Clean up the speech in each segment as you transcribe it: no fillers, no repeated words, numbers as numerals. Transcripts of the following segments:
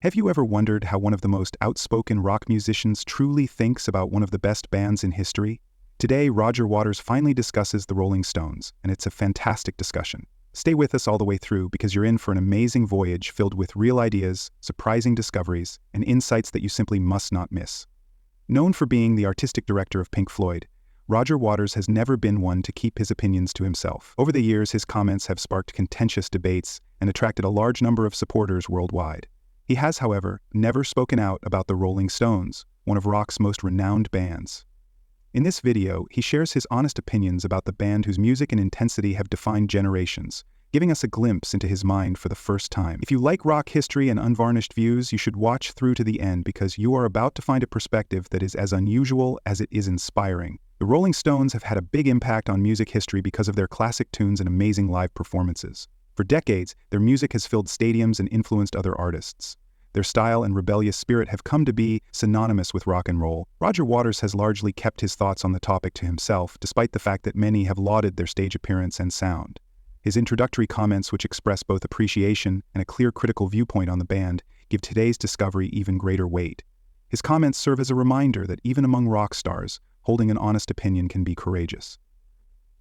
Have you ever wondered how one of the most outspoken rock musicians truly thinks about one of the best bands in history? Today, Roger Waters finally discusses the Rolling Stones, and it's a fantastic discussion. Stay with us all the way through because you're in for an amazing voyage filled with real ideas, surprising discoveries, and insights that you simply must not miss. Known for being the artistic director of Pink Floyd, Roger Waters has never been one to keep his opinions to himself. Over the years, his comments have sparked contentious debates and attracted a large number of supporters worldwide. He has, however, never spoken out about the Rolling Stones, one of rock's most renowned bands. In this video, he shares his honest opinions about the band whose music and intensity have defined generations, giving us a glimpse into his mind for the first time. If you like rock history and unvarnished views, you should watch through to the end because you are about to find a perspective that is as unusual as it is inspiring. The Rolling Stones have had a big impact on music history because of their classic tunes and amazing live performances. For decades, their music has filled stadiums and influenced other artists. Their style and rebellious spirit have come to be synonymous with rock and roll. Roger Waters has largely kept his thoughts on the topic to himself, despite the fact that many have lauded their stage appearance and sound. His introductory comments, which express both appreciation and a clear critical viewpoint on the band, give today's discovery even greater weight. His comments serve as a reminder that even among rock stars, holding an honest opinion can be courageous.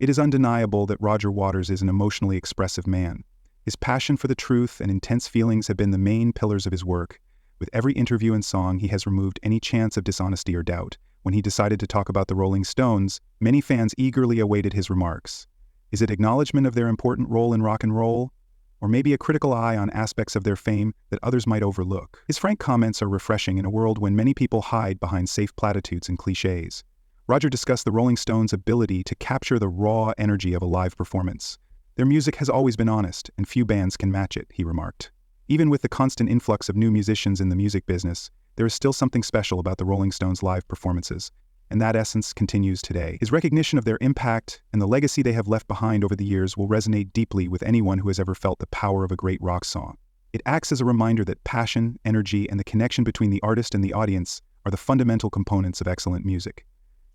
It is undeniable that Roger Waters is an emotionally expressive man. His passion for the truth and intense feelings have been the main pillars of his work. With every interview and song, he has removed any chance of dishonesty or doubt. When he decided to talk about the Rolling Stones, many fans eagerly awaited his remarks. Is it acknowledgement of their important role in rock and roll? Or maybe a critical eye on aspects of their fame that others might overlook? His frank comments are refreshing in a world when many people hide behind safe platitudes and cliches. Roger discussed the Rolling Stones' ability to capture the raw energy of a live performance. Their music has always been honest, and few bands can match it, he remarked. Even with the constant influx of new musicians in the music business, there is still something special about the Rolling Stones' live performances, and that essence continues today. His recognition of their impact and the legacy they have left behind over the years will resonate deeply with anyone who has ever felt the power of a great rock song. It acts as a reminder that passion, energy, and the connection between the artist and the audience are the fundamental components of excellent music.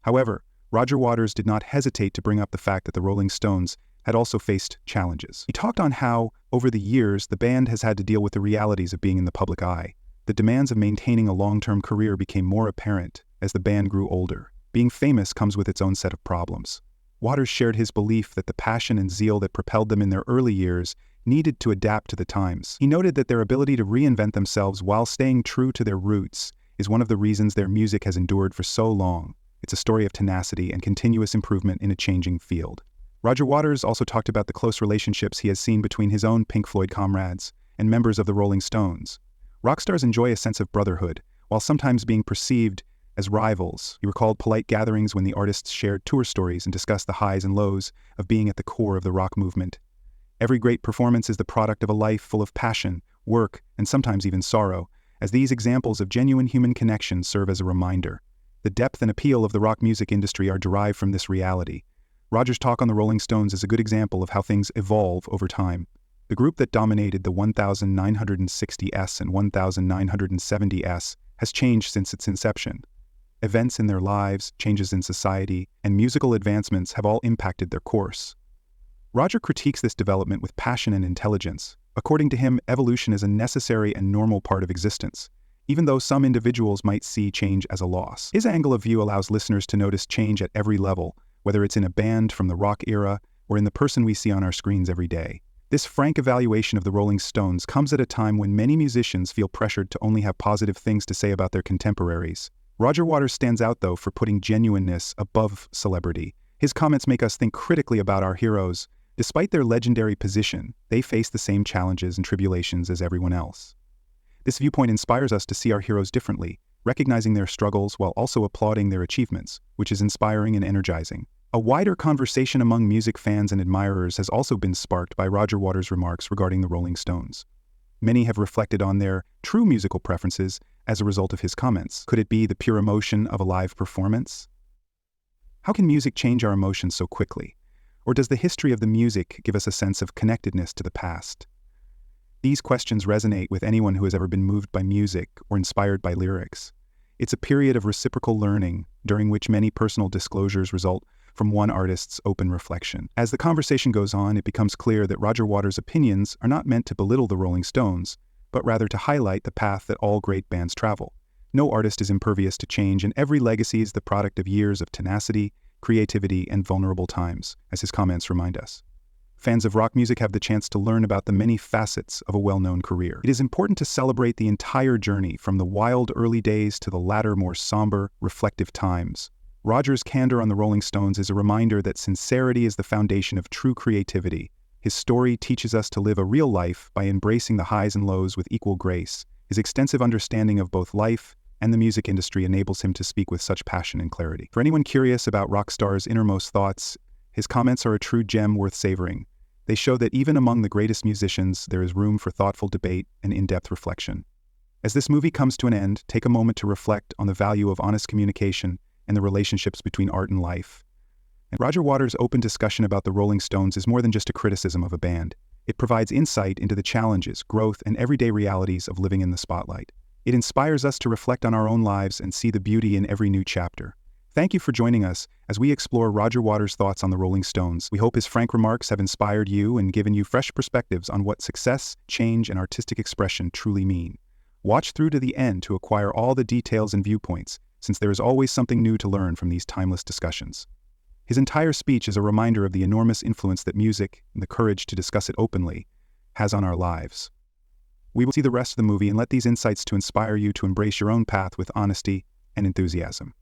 However, Roger Waters did not hesitate to bring up the fact that the Rolling Stones had also faced challenges. He talked on how, over the years, the band has had to deal with the realities of being in the public eye. The demands of maintaining a long-term career became more apparent as the band grew older. Being famous comes with its own set of problems. Waters shared his belief that the passion and zeal that propelled them in their early years needed to adapt to the times. He noted that their ability to reinvent themselves while staying true to their roots is one of the reasons their music has endured for so long. It's a story of tenacity and continuous improvement in a changing field. Roger Waters also talked about the close relationships he has seen between his own Pink Floyd comrades and members of the Rolling Stones. Rock stars enjoy a sense of brotherhood, while sometimes being perceived as rivals. He recalled polite gatherings when the artists shared tour stories and discussed the highs and lows of being at the core of the rock movement. Every great performance is the product of a life full of passion, work, and sometimes even sorrow, as these examples of genuine human connection serve as a reminder. The depth and appeal of the rock music industry are derived from this reality. Roger's talk on the Rolling Stones is a good example of how things evolve over time. The group that dominated the 1960s and 1970s has changed since its inception. Events in their lives, changes in society, and musical advancements have all impacted their course. Roger critiques this development with passion and intelligence. According to him, evolution is a necessary and normal part of existence, even though some individuals might see change as a loss. His angle of view allows listeners to notice change at every level, whether it's in a band from the rock era or in the person we see on our screens every day. This frank evaluation of the Rolling Stones comes at a time when many musicians feel pressured to only have positive things to say about their contemporaries. Roger Waters stands out, though, for putting genuineness above celebrity. His comments make us think critically about our heroes. Despite their legendary position, they face the same challenges and tribulations as everyone else. This viewpoint inspires us to see our heroes differently, recognizing their struggles while also applauding their achievements, which is inspiring and energizing. A wider conversation among music fans and admirers has also been sparked by Roger Waters' remarks regarding the Rolling Stones. Many have reflected on their true musical preferences as a result of his comments. Could it be the pure emotion of a live performance? How can music change our emotions so quickly? Or does the history of the music give us a sense of connectedness to the past? These questions resonate with anyone who has ever been moved by music or inspired by lyrics. It's a period of reciprocal learning, during which many personal disclosures result from one artist's open reflection. As the conversation goes on, it becomes clear that Roger Waters' opinions are not meant to belittle the Rolling Stones, but rather to highlight the path that all great bands travel. No artist is impervious to change, and every legacy is the product of years of tenacity, creativity, and vulnerable times, as his comments remind us. Fans of rock music have the chance to learn about the many facets of a well-known career. It is important to celebrate the entire journey, from the wild early days to the latter, more somber, reflective times. Roger's candor on the Rolling Stones is a reminder that sincerity is the foundation of true creativity. His story teaches us to live a real life by embracing the highs and lows with equal grace. His extensive understanding of both life and the music industry enables him to speak with such passion and clarity. For anyone curious about rock star's innermost thoughts, his comments are a true gem worth savoring. They show that even among the greatest musicians, there is room for thoughtful debate and in-depth reflection. As this movie comes to an end, take a moment to reflect on the value of honest communication and the relationships between art and life. And Roger Waters' open discussion about the Rolling Stones is more than just a criticism of a band. It provides insight into the challenges, growth, and everyday realities of living in the spotlight. It inspires us to reflect on our own lives and see the beauty in every new chapter. Thank you for joining us as we explore Roger Waters' thoughts on the Rolling Stones. We hope his frank remarks have inspired you and given you fresh perspectives on what success, change, and artistic expression truly mean. Watch through to the end to acquire all the details and viewpoints, since there is always something new to learn from these timeless discussions. His entire speech is a reminder of the enormous influence that music, and the courage to discuss it openly, has on our lives. We will see the rest of the movie and let these insights to inspire you to embrace your own path with honesty and enthusiasm.